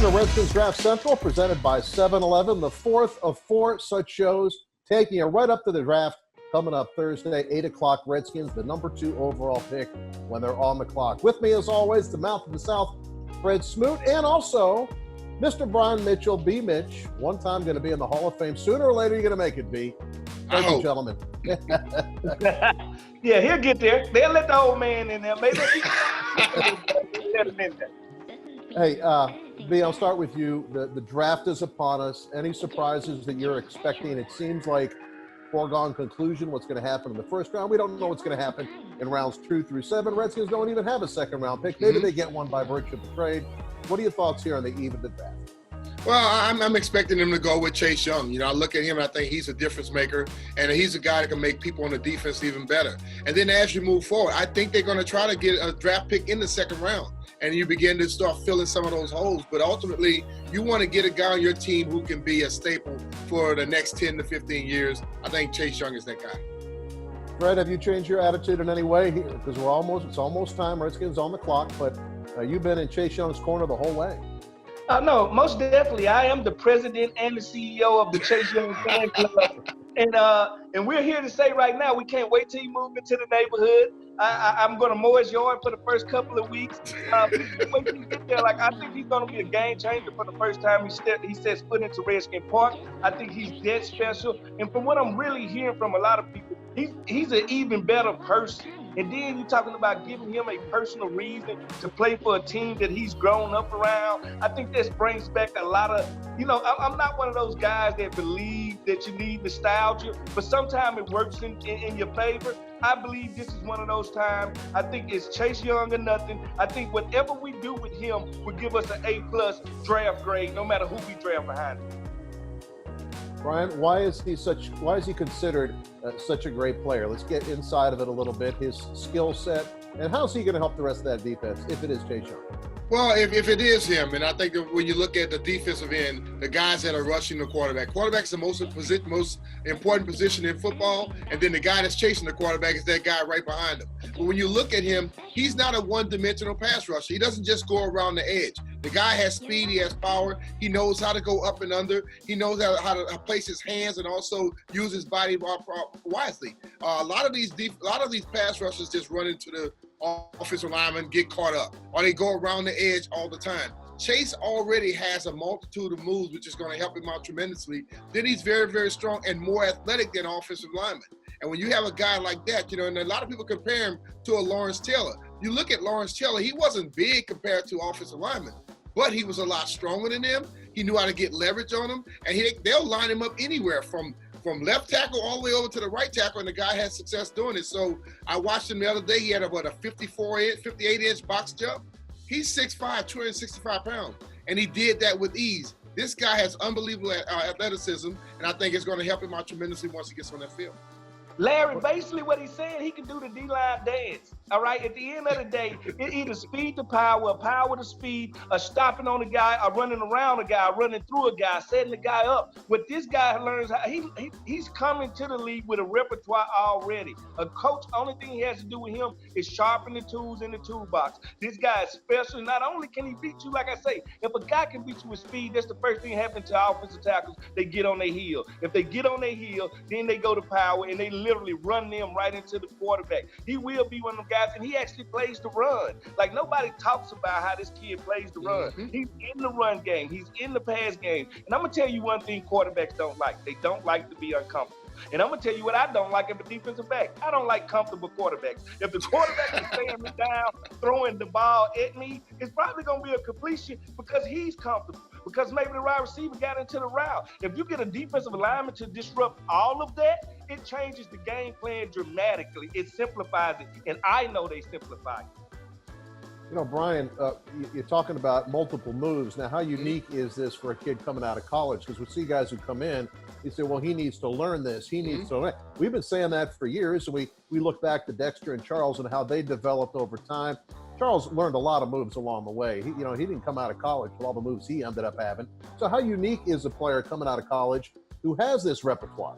Welcome to Redskins Draft Central, presented by 7-Eleven, the fourth of four such shows, taking you right up to the draft, coming up Thursday, 8 o'clock, Redskins, the number 2 overall pick when they're on the clock. With me, as always, the mouth of the South, Fred Smoot, and also Mr. Brian Mitchell, B. Mitch, one time going to be in the Hall of Fame. Sooner or later, you're going to make it, B. Thank you, gentlemen. Yeah, he'll get there. They'll let the old man in there. Maybe let him in there. Hey, B, I'll start with you. The draft is upon us. Any surprises that you're expecting? It seems like foregone conclusion what's going to happen in the first round. We don't know what's going to happen in rounds 2 through 7. Redskins don't even have a second round pick. Maybe they get one by virtue of the trade. What are your thoughts here on the eve of the draft? Well, I'm expecting him to go with Chase Young. You know, I look at him and I think he's a difference maker, and he's a guy that can make people on the defense even better. And then as you move forward, I think they're going to try to get a draft pick in the second round, and you begin to start filling some of those holes. But ultimately, you want to get a guy on your team who can be a staple for the next 10 to 15 years. I think Chase Young is that guy. Fred, have you changed your attitude in any way here? Because it's almost time. Redskins on the clock, but you've been in Chase Young's corner the whole way. No, most definitely. I am the president and the CEO of the Chase Young Fan Club. And we're here to say right now, we can't wait till he moves into the neighborhood. I'm going to mow his yard for the first couple of weeks. Wait till he get there. Like, I think he's going to be a game changer for the first time he sets foot into Redskin Park. I think he's dead special. And from what I'm really hearing from a lot of people, he's an even better person. And then you're talking about giving him a personal reason to play for a team that he's grown up around. I think this brings back a lot of, I'm not one of those guys that believe that you need nostalgia, but sometimes it works in your favor. I believe this is one of those times. I think it's Chase Young or nothing. I think whatever we do with him will give us an A+ draft grade, no matter who we draft behind him. Brian, why is he considered such a great player? Let's get inside of it a little bit, his skill set, and how's he going to help the rest of that defense if it is Chase Young? Well, if it is him, and I think that when you look at the defensive end, the guys that are rushing the quarterback's the most important position in football, and then the guy that's chasing the quarterback is that guy right behind him. But when you look at him, he's not a one-dimensional pass rusher. He doesn't just go around the edge. The guy has speed, he has power, he knows how to go up and under, he knows how to place his hands and also use his body wisely. A lot of these pass rushers just run into the offensive lineman, get caught up, or they go around the edge all the time. Chase already has a multitude of moves, which is going to help him out tremendously. Then he's very, very strong and more athletic than offensive linemen. And when you have a guy like that, and a lot of people compare him to a Lawrence Taylor. You look at Lawrence Taylor, he wasn't big compared to offensive linemen, but he was a lot stronger than them. He knew how to get leverage on them, and they'll line him up anywhere from left tackle all the way over to the right tackle, and the guy had success doing it. So I watched him the other day. He had a 58-inch box jump. He's 6'5", 265 pounds, and he did that with ease. This guy has unbelievable athleticism, and I think it's going to help him out tremendously once he gets on that field. Larry, basically what he's saying, he can do the D-line dance, all right? At the end of the day, it's either speed to power, power to speed, or stopping on a guy, or running around a guy, running through a guy, setting the guy up. What this guy learns, he's coming to the league with a repertoire already. A coach, only thing he has to do with him is sharpen the tools in the toolbox. This guy is special. Not only can he beat you, like I say, if a guy can beat you with speed, that's the first thing happening to offensive tackles. They get on their heel. If they get on their heel, then they go to power, and they literally run them right into the quarterback. He will be one of them guys, and he actually plays the run. Like, nobody talks about how this kid plays the run. He's in the run game. He's in the pass game. And I'm going to tell you one thing quarterbacks don't like. They don't like to be uncomfortable. And I'm going to tell you what I don't like as a defensive back. I don't like comfortable quarterbacks. If the quarterback is staring me down, throwing the ball at me, it's probably going to be a completion because he's comfortable. Because maybe the wide receiver got into the route. If you get a defensive lineman to disrupt all of that, it changes the game plan dramatically. It simplifies it, and I know they simplify it. Brian, you're talking about multiple moves. Now, how unique is this for a kid coming out of college? Because we see guys who come in, you say, well, he needs to learn this. He needs to learn. We've been saying that for years, and we look back to Dexter and Charles and how they developed over time. Charles learned a lot of moves along the way. He didn't come out of college with all the moves he ended up having. So how unique is a player coming out of college who has this repertoire?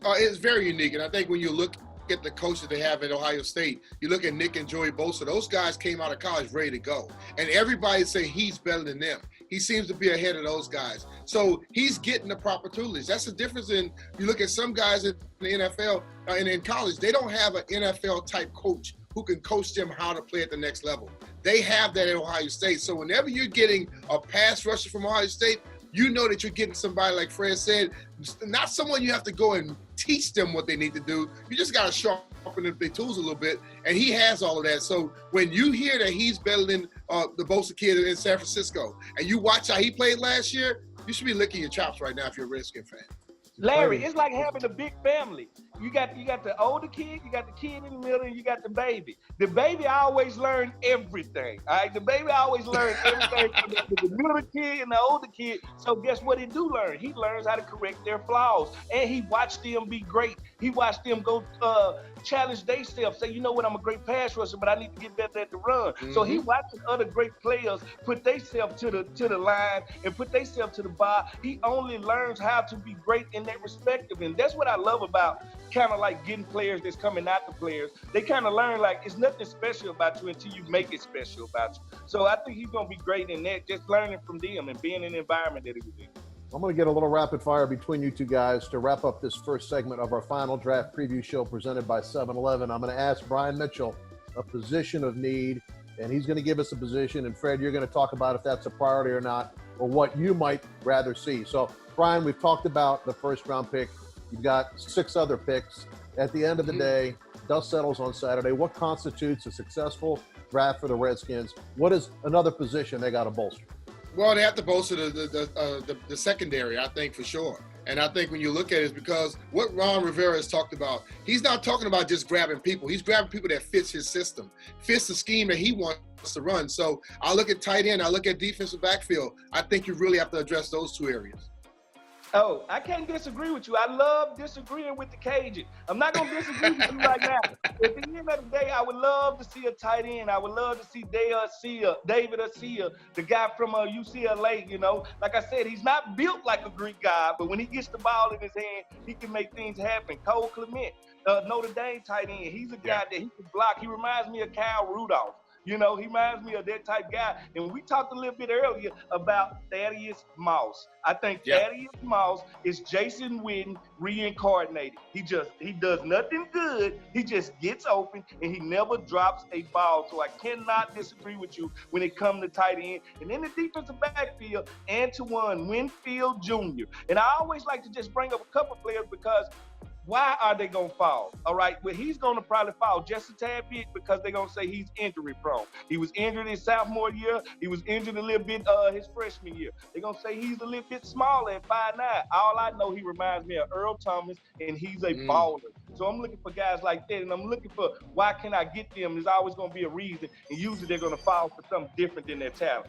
It's very unique, and I think when you look at the coaches they have at Ohio State, you look at Nick and Joey Bosa, those guys came out of college ready to go. And everybody say he's better than them. he seems to be ahead of those guys. So he's getting the proper tutelage. That's the difference in, you look at some guys in the NFL and in college, they don't have an NFL type coach who can coach them how to play at the next level. They have that at Ohio State. So whenever you're getting a pass rusher from Ohio State, you know that you're getting somebody, like Fred said, not someone you have to go and teach them what they need to do. You just got to sharpen their tools a little bit, and he has all of that. So when you hear that he's better than the Bosa kid in San Francisco, and you watch how he played last year, you should be licking your chops right now if you're a Redskins fan. Larry, it's like having a big family. You got the older kid, you got the kid in the middle, and you got the baby. The baby always learn everything. All right, the baby always learns everything from the middle kid and the older kid. So guess what he do learn? He learns how to correct their flaws, and he watched them be great. He watched them go challenge themselves. Say, you know what, I'm a great pass rusher, but I need to get better at the run. Mm-hmm. So he watches other great players put themselves to the line and put themselves to the bar. He only learns how to be great in that respective, and that's what I love about kind of like getting players that's coming out the players. They kind of learn like it's nothing special about you until you make it special about you. So I think he's going to be great in that, just learning from them and being in the environment that he was in. I'm going to get a little rapid fire between you two guys to wrap up this first segment of our final draft preview show presented by 7-Eleven. I'm going to ask Brian Mitchell a position of need, and he's going to give us a position. And Fred, you're going to talk about if that's a priority or not, or what you might rather see. So, Brian, we've talked about the first-round pick. You've got 6 other picks. At the end of the day, dust settles on Saturday. What constitutes a successful draft for the Redskins? What is another position they got to bolster? Well, they have to bolster the secondary, I think, for sure. And I think when you look at it, it's because what Ron Rivera has talked about, he's not talking about just grabbing people. He's grabbing people that fits his system, fits the scheme that he wants to run. So I look at tight end, I look at defensive backfield. I think you really have to address those 2 areas. Oh, I can't disagree with you. I love disagreeing with the Cajun. I'm not going to disagree with you right now. At the end of the day, I would love to see a tight end. I would love to see David Asia, the guy from UCLA, you know. Like I said, he's not built like a Greek guy, but when he gets the ball in his hand, he can make things happen. Cole Clement, Notre Dame tight end. He's a guy that he can block. He reminds me of Kyle Rudolph. You know, he reminds me of that type guy. And we talked a little bit earlier about Thaddeus Moss. I think Thaddeus Moss is Jason Witten reincarnated. He does nothing good. He just gets open and he never drops a ball. So I cannot disagree with you when it comes to tight end. And in the defensive backfield, Antoine Winfield Jr. And I always like to just bring up a couple players because why are they going to fall? All right, well, he's going to probably fall just a tad bit because they're going to say he's injury prone. He was injured his sophomore year. He was injured a little bit his freshman year. They're going to say he's a little bit smaller at 5'9". All I know, he reminds me of Earl Thomas, and he's a baller. So I'm looking for guys like that, and I'm looking for why can I get them? There's always going to be a reason, and usually they're going to fall for something different than their talent.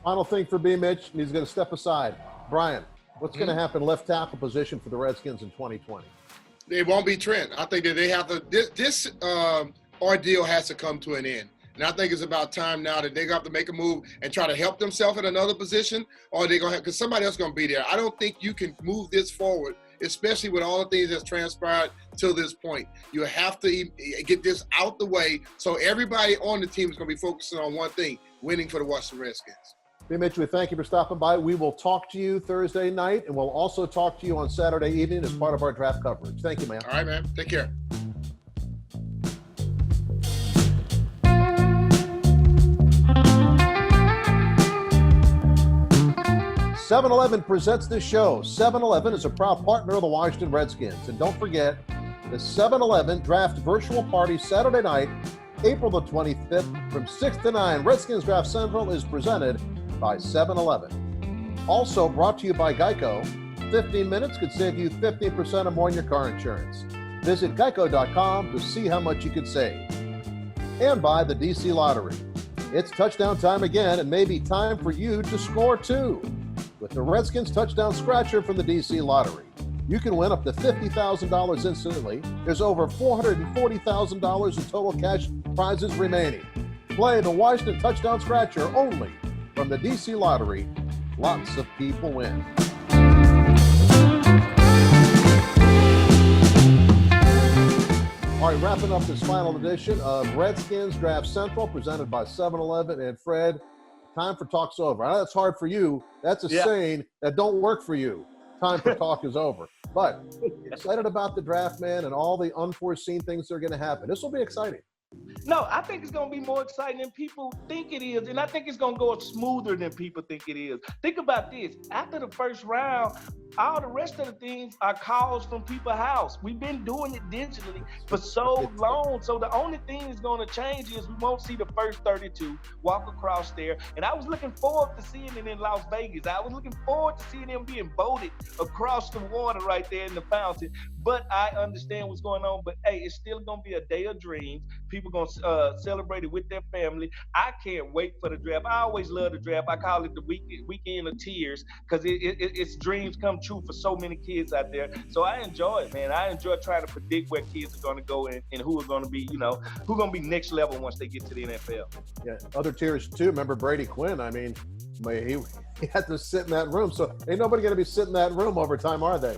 Final thing for B. Mitch, and he's going to step aside. Brian, what's going to happen left tackle position for the Redskins in 2020? It won't be Trent. I think that they have to. This ordeal has to come to an end, and I think it's about time now that they're going to have to make a move and try to help themselves at another position, or they're going to have because somebody else is going to be there. I don't think you can move this forward, especially with all the things that's transpired till this point. You have to get this out the way so everybody on the team is going to be focusing on one thing: winning for the Washington Redskins. B. Mitch, we thank you for stopping by. We will talk to you Thursday night, and we'll also talk to you on Saturday evening as part of our draft coverage. Thank you, man. All right, man. Take care. "7-Eleven presents this show. 7-Eleven is a proud partner of the Washington Redskins. And don't forget, the 7-Eleven Draft Virtual Party Saturday night, April the 25th from 6 to 9. Redskins Draft Central is presented by 7-Eleven. Also brought to you by Geico. 15 minutes could save you 15% or more on your car insurance. Visit geico.com to see how much you could save. And by the DC Lottery. It's touchdown time again, and maybe time for you to score too. With the Redskins Touchdown Scratcher from the DC Lottery, you can win up to $50,000 instantly. There's over $440,000 in total cash prizes remaining. Play the Washington Touchdown Scratcher only from the DC Lottery. Lots of people win. All right, wrapping up this final edition of Redskins Draft Central, presented by 7-Eleven. And Fred, time for talk's over. I know that's hard for you. That's a saying that don't work for you. Time for talk is over. But excited about the draft, man, and all the unforeseen things that are going to happen. This will be exciting. No, I think it's going to be more exciting than people think it is. And I think it's going to go smoother than people think it is. Think about this. After the first round, all the rest of the things are calls from people's house. We've been doing it digitally for so long. So the only thing that's going to change is we won't see the first 32 walk across there. And I was looking forward to seeing it in Las Vegas. I was looking forward to seeing them being boated across the water right there in the fountain. But I understand what's going on. But, hey, it's still going to be a day of dreams. People going to celebrate it with their family. I can't wait for the draft. I always love the draft. I call it the weekend of tears because it's dreams come true for so many kids out there. So I enjoy it, man. I enjoy trying to predict where kids are going to go and who are going to be, who going to be next level once they get to the NFL. Yeah, other tears too. Remember Brady Quinn? I mean, he had to sit in that room. So ain't nobody going to be sitting in that room over time, are they?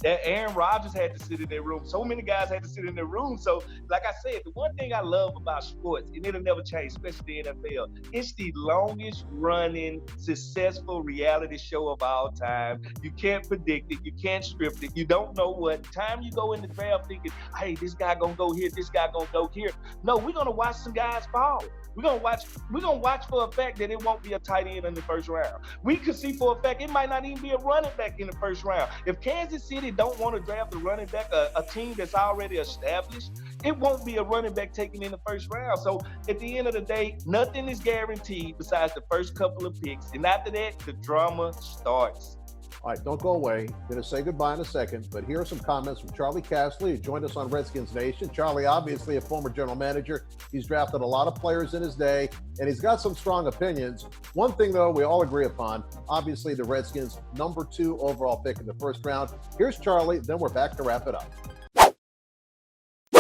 Aaron Rodgers had to sit in their room. So many guys had to sit in their room. So, like I said, the one thing I love about sports, and it'll never change, especially the NFL, it's the longest running, successful reality show of all time. You can't predict it. You can't script it. You don't know what time you go in the draft thinking, hey, this guy going to go here, this guy going to go here. No, we're going to watch some guys fall. We're gonna watch for a fact that it won't be a tight end in the first round. We could see for a fact it might not even be a running back in the first round. If Kansas City don't want to draft a running back, a team that's already established, it won't be a running back taken in the first round. So at the end of the day, nothing is guaranteed besides the first couple of picks. And after that, the drama starts. All right, don't go away. Going to say goodbye in a second, but here are some comments from Charlie Castley, who joined us on Redskins Nation. Charlie, obviously a former general manager. He's drafted a lot of players in his day, and he's got some strong opinions. One thing, though, we all agree upon, obviously the Redskins' number 2 overall pick in the first round. Here's Charlie, then we're back to wrap it up.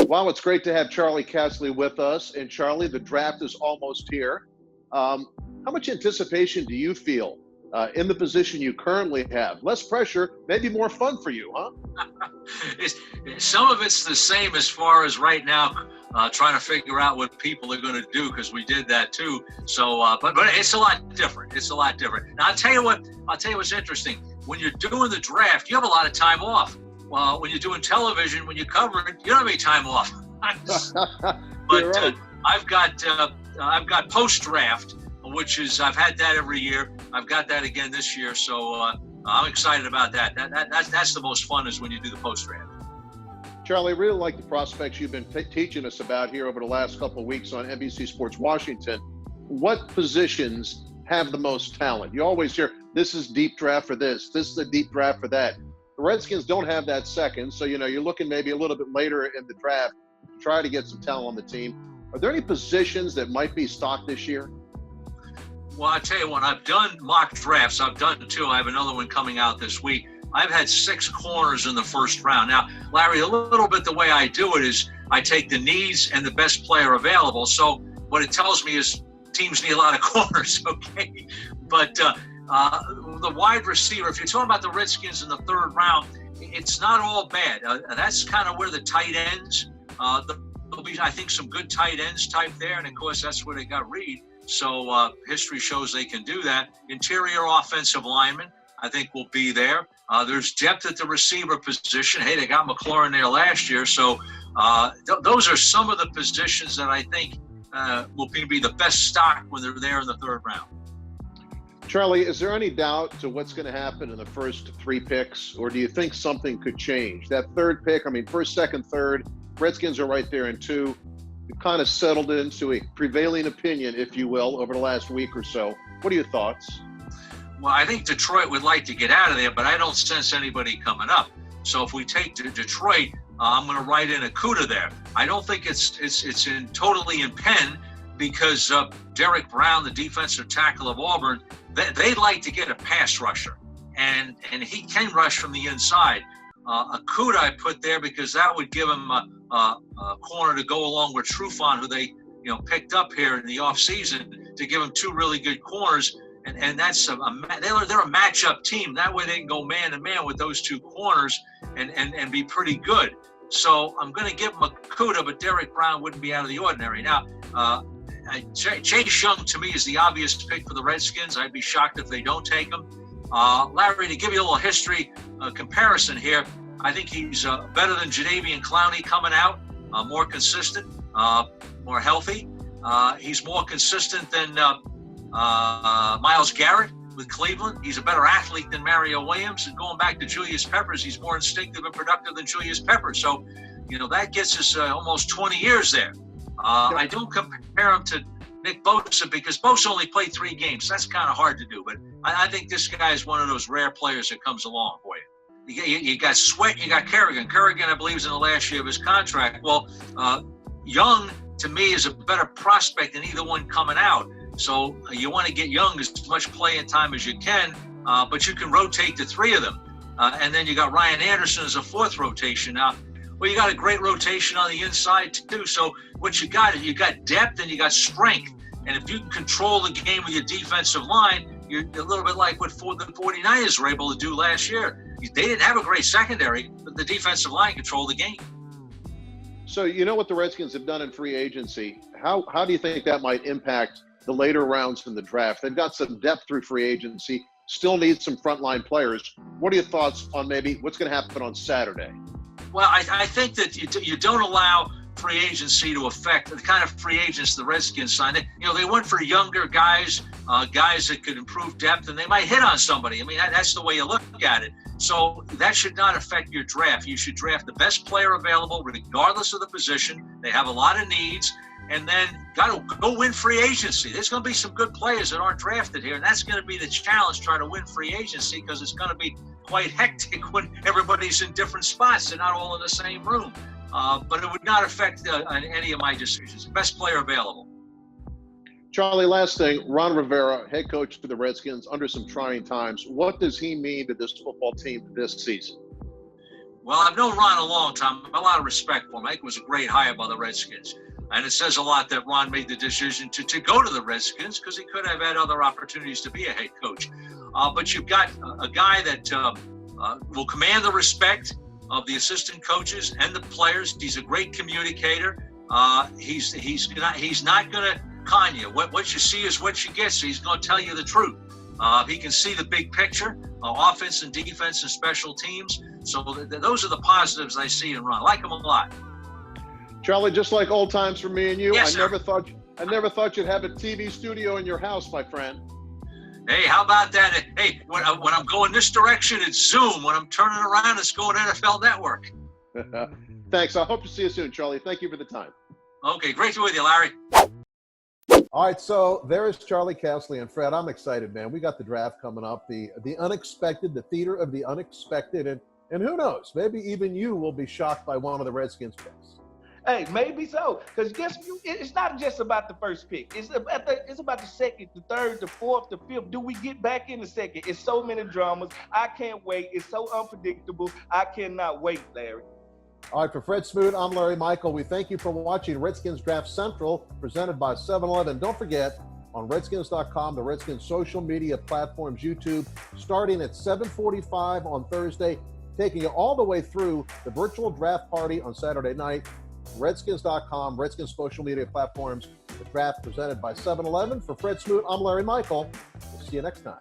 Wow, it's great to have Charlie Castley with us. And Charlie, the draft is almost here. How much anticipation do you feel in the position you currently have? Less pressure, maybe more fun for you, huh? Some of it's the same as far as right now, trying to figure out what people are going to do, because we did that too. So, but it's a lot different. It's a lot different. Now, I'll tell you what's interesting. When you're doing the draft, you have a lot of time off. When you're doing television, when you cover it, you don't have any time off. But right. I've got post-draft, which is, I've had that every year. I've got that again this year, so I'm excited about that. That's the most fun, is when you do the post-draft. Charlie, I really like the prospects you've been teaching us about here over the last couple of weeks on NBC Sports Washington. What positions have the most talent? You always hear, this is deep draft for this is a deep draft for that. The Redskins don't have that second, so you're looking maybe a little bit later in the draft to try to get some talent on the team. Are there any positions that might be stocked this year? Well, I tell you what, I've done mock drafts. I've done 2. I have another one coming out this week. I've had 6 corners in the first round. Now, Larry, a little bit the way I do it is I take the needs and the best player available. So what it tells me is teams need a lot of corners, okay? But the wide receiver, if you're talking about the Redskins in the 3rd round, it's not all bad. That's kind of where the tight ends, there'll be, I think, some good tight ends type there. And, of course, that's where they got Reed. So history shows they can do that. Interior offensive linemen, I think, will be there. There's depth at the receiver position. Hey, they got McLaurin there last year. So those are some of the positions that I think will be the best stock when they're there in the 3rd round. Charlie, is there any doubt to what's going to happen in the first 3 picks, or do you think something could change? That 3rd pick, first, second, third, Redskins are right there in 2. You've kind of settled into a prevailing opinion, if you will, over the last week or so. What are your thoughts? Well, I think Detroit would like to get out of there, but I don't sense anybody coming up. So if we take Detroit, I'm going to write in Akuda there. I don't think it's totally in pen, because Derek Brown, the defensive tackle of Auburn, they like to get a pass rusher, and he can rush from the inside. Akuda I put there because that would give him a corner to go along with Trufant, who they picked up here in the offseason, to give him 2 really good corners. And that's they're a matchup team. That way they can go man-to-man with those 2 corners and be pretty good. So I'm going to give him Akuda, but Derek Brown wouldn't be out of the ordinary. Now, Chase Young, to me, is the obvious pick for the Redskins. I'd be shocked if they don't take him. Larry, to give you a little history comparison here, I think he's better than Jadeveon Clowney coming out, more consistent, more healthy. He's more consistent than Myles Garrett with Cleveland. He's a better athlete than Mario Williams. And going back to Julius Peppers, he's more instinctive and productive than Julius Peppers. So, that gets us almost 20 years there. I don't compare him to Nick Bosa because Bosa only played 3 games. That's kind of hard to do. But I think this guy is one of those rare players that comes along for you. You got Sweat, you got Kerrigan. Kerrigan, I believe, is in the last year of his contract. Well, Young, to me, is a better prospect than either one coming out. So you want to get Young as much playing time as you can, but you can rotate the 3 of them. And then you got Ryan Anderson as a 4th rotation. Now, well, you got a great rotation on the inside, too. So what you got is you got depth and you got strength. And if you can control the game with your defensive line, you're a little bit like what the 49ers were able to do last year. They didn't have a great secondary, but the defensive line controlled the game. So what the Redskins have done in free agency, how do you think that might impact the later rounds in the draft? They've got some depth through free agency, still need some frontline players. What are your thoughts on maybe what's going to happen on Saturday? Well, I think that you don't allow free agency to affect the kind of free agents the Redskins signed. They went for younger guys, guys that could improve depth, and they might hit on somebody. I mean, that's the way you look at it. So that should not affect your draft. You should draft the best player available, regardless of the position. They have a lot of needs, and then got to go win free agency. There's going to be some good players that aren't drafted here, and that's going to be the challenge, trying to win free agency, because it's going to be quite hectic when everybody's in different spots. They're not all in the same room. But it would not affect any of my decisions. Best player available. Charlie, last thing, Ron Rivera, head coach for the Redskins, under some trying times. What does he mean to this football team this season? Well, I've known Ron a long time. I have a lot of respect for him. I think it was a great hire by the Redskins. And it says a lot that Ron made the decision to go to the Redskins, because he could have had other opportunities to be a head coach. But you've got a guy that will command the respect of the assistant coaches and the players. He's a great communicator. He's not going to con you. What you see is what you get. So he's going to tell you the truth. He can see the big picture, offense and defense and special teams. So those are the positives I see in Ron. I like him a lot. Charlie, just like old times for me and you, yes, I never thought you'd have a TV studio in your house, my friend. Hey, how about that? Hey, when I'm going this direction, it's Zoom. When I'm turning around, it's going NFL Network. Thanks. I hope to see you soon, Charlie. Thank you for the time. Okay, great to be with you, Larry. All right, so there is Charlie Casserly. And Fred, I'm excited, man. We got the draft coming up, the unexpected, the theater of the unexpected. And who knows, maybe even you will be shocked by one of the Redskins picks. Hey, maybe so. Because it's not just about the first pick. It's about the second, the third, the fourth, the fifth. Do we get back in the second? It's so many dramas. I can't wait. It's so unpredictable. I cannot wait, Larry. All right, for Fred Smoot, I'm Larry Michael. We thank you for watching Redskins Draft Central, presented by 7-Eleven. Don't forget, on Redskins.com, the Redskins social media platforms, YouTube, starting at 7:45 on Thursday, taking you all the way through the virtual draft party on Saturday night. Redskins.com, Redskins social media platforms, the draft presented by 7-Eleven. For Fred Smoot, I'm Larry Michael. We'll see you next time.